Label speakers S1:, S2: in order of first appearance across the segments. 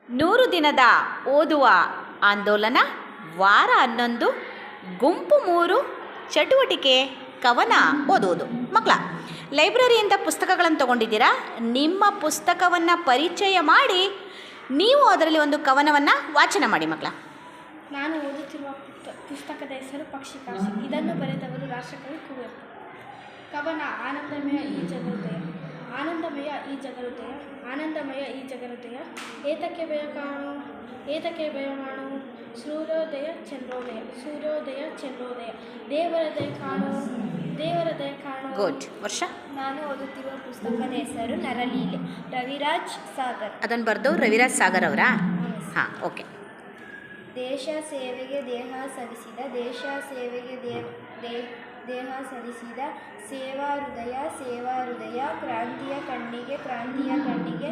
S1: 100 ದಿನದ ಓದುವ ಆಂದೋಲನ, ವಾರ 11, ಗುಂಪು 3, ಚಟುವಟಿಕೆ ಕವನ ಓದುವುದು. ಮಕ್ಕಳ, ಲೈಬ್ರರಿಯಿಂದ ಪುಸ್ತಕಗಳನ್ನು ತೊಗೊಂಡಿದ್ದೀರಾ? ನಿಮ್ಮ ಪುಸ್ತಕವನ್ನು ಪರಿಚಯ ಮಾಡಿ ನೀವು ಅದರಲ್ಲಿ ಒಂದು ಕವನವನ್ನು ವಾಚನ ಮಾಡಿ ಮಕ್ಕಳ.
S2: ನಾನು ಓದುತ್ತಿರುವ ಪುಸ್ತಕದ ಹೆಸರು ಪಕ್ಷಿ ಕಾಶಿ. ಇದನ್ನು ಬರೆದವರು ರಾಷ್ಟ್ರಕವಿ ಕುವೆಂಪು. ಕವನ: ಆನಂದಮಯ ಈ ಜಗಹೃದಯ, ಆನಂದಮಯ ಈ ಜಗಹೃದಯ, ಆನಂದಮಯ ಈ ಜಗಹೃದಯ. ಏತಕ್ಕೆ ಭಯ ಕಾಣು, ಏತಕ್ಕೆ ಭಯ ಮಾಡು, ಸೂರ್ಯೋದಯ ಚಂದ್ರೋದಯ, ಸೂರ್ಯೋದಯ ಚಂದ್ರೋದಯ. ದೇವರ ದಯ ಕಾಣು, ದೇವರ ದಯ ಕಾಣು.
S1: ಗುಡ್. ವರ್ಷ?
S2: ನಾನು ಓದುತ್ತಿರುವ ಪುಸ್ತಕದ ಹೆಸರು ನರಲೀಲೆ, ರವಿರಾಜ್ ಸಾಗರ್.
S1: ಅದನ್ನು ಬರೆದವ್ರು ರವಿರಾಜ್ ಸಾಗರ್ ಅವರಾ? ಹಾಂ, ಓಕೆ.
S2: ದೇಶ ಸೇವೆಗೆ ದೇಹ ಸಲ್ಲಿಸಿದ, ದೇಶ ಸೇವೆಗೆ ದೇಹ ಸಲ್ಲಿಸಿದ ಸೇವಾ ಹೃದಯ, ಸೇವಾ ಹೃದಯ. ಕ್ರಾಂತಿಯ ಕಣ್ಣಿಗೆ, ಕ್ರಾಂತಿಯ ಕಣ್ಣಿಗೆ.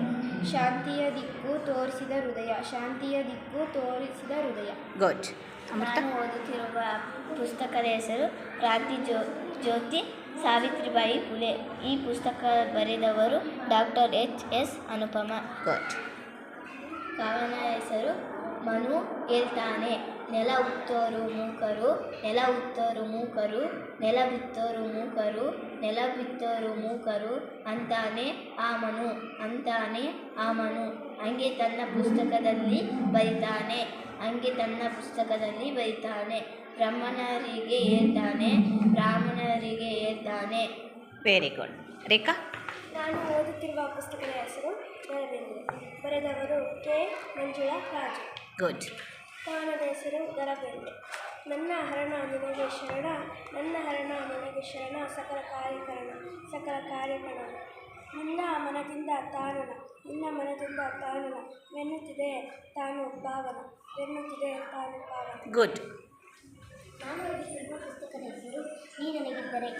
S2: ಶಾಂತಿಯ ದಿಕ್ಕು ತೋರಿಸಿದ ಹೃದಯ, ಶಾಂತಿಯ ದಿಕ್ಕು ತೋರಿಸಿದ ಹೃದಯ.
S1: ಗುಡ್.
S2: ನಾನು ಓದುತ್ತಿರುವ ಪುಸ್ತಕದ ಹೆಸರು ಕ್ರಾಂತಿ ಜ್ಯೋತಿ, ಸಾವಿತ್ರಿಬಾಯಿ ಫುಲೆ. ಈ ಪುಸ್ತಕ ಬರೆದವರು ಡಾಕ್ಟರ್ H.S. ಅನುಪಮ.
S1: ಗುಡ್.
S2: ಕವನ ಹೆಸರು ಮನು ಹೇಳ್ತಾನೆ. ನೆಲ ಉತ್ತೋರು ಮೂಕರು, ನೆಲ ಉತ್ತೋರು ಮೂಕರು, ನೆಲ ಬಿತ್ತೋರು ಮೂಕರು, ನೆಲ ಬಿತ್ತೋರು ಮೂಕರು. ಅಂತಾನೆ ಆ ಮನು, ಅಂತಾನೆ ಆ ಮನು. ಹಂಗೆ ತನ್ನ ಪುಸ್ತಕದಲ್ಲಿ ಬರಿತಾನೆ, ಹಂಗೆ ತನ್ನ ಪುಸ್ತಕದಲ್ಲಿ ಬರಿತಾನೆ. ಬ್ರಹ್ಮಣರಿಗೆ ಹೇಳ್ತಾನೆ, ಬ್ರಾಹ್ಮಣರಿಗೆ ಹೇಳ್ತಾನೆ.
S1: Very good. ರೇಖಾ?
S2: ನಾನು ಓದುತ್ತಿರುವ ಪುಸ್ತಕದ ಹೆಸರು ದರಬೇಂದ್ರೆ. ಬರೆದವರು ಕೆ. ಮಂಜುಳಾ ರಾಜು.
S1: ಗುಡ್.
S2: ಕವನದ ಹೆಸರು ದರಬೇಂದ್ರೆ. ನನ್ನ ಹರಣ ನಿನಗೆ ಶರಣ, ನನ್ನ ಹರಣ ನಿನಗೆ ಶರಣ. ಸಕಲ ಕಾರ್ಯಕರಣ, ಸಕಲ ಕಾರ್ಯಕರಣ. ನಿನ್ನ ಮನದಿಂದ ತಾನನ, ನಿನ್ನ ಮನದಿಂದ ತಾನನ. ವೆನ್ನುತ್ತಿದೆ ತಾನು ಭಾವನ, ವೆನ್ನುತ್ತಿದೆ ತಾನು ಭಾವನ.
S1: ಗುಡ್.
S2: ನಾನು ಓದುತ್ತಿರುವ ಪುಸ್ತಕದ ಹೆಸರು ನೀ ನನಗಿದ್ದರೆ.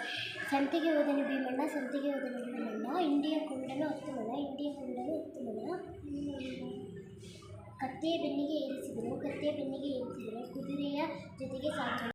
S2: ಸಂತೆಗೆ ಹೋದನು ಭೀಮಣ್ಣ, ಸಂತೆಗೆ ಹೋದನು ಭೀಮಣ್ಣ. ಇಂಡಿಯ ಕೊಂಡನು 10 ಮಣ, ಇಂಡಿಯ ಕೊಂಡನು 10 ಮಣ. ಕತ್ತೆಯ ಬೆನ್ನಿಗೆ ಏರಿಸಿದನು, ಕತ್ತೆಯ ಬೆನ್ನಿಗೆ ಏರಿಸಿದನು. ಕುದುರೆಯ ಜೊತೆಗೆ ಸಾಕನು.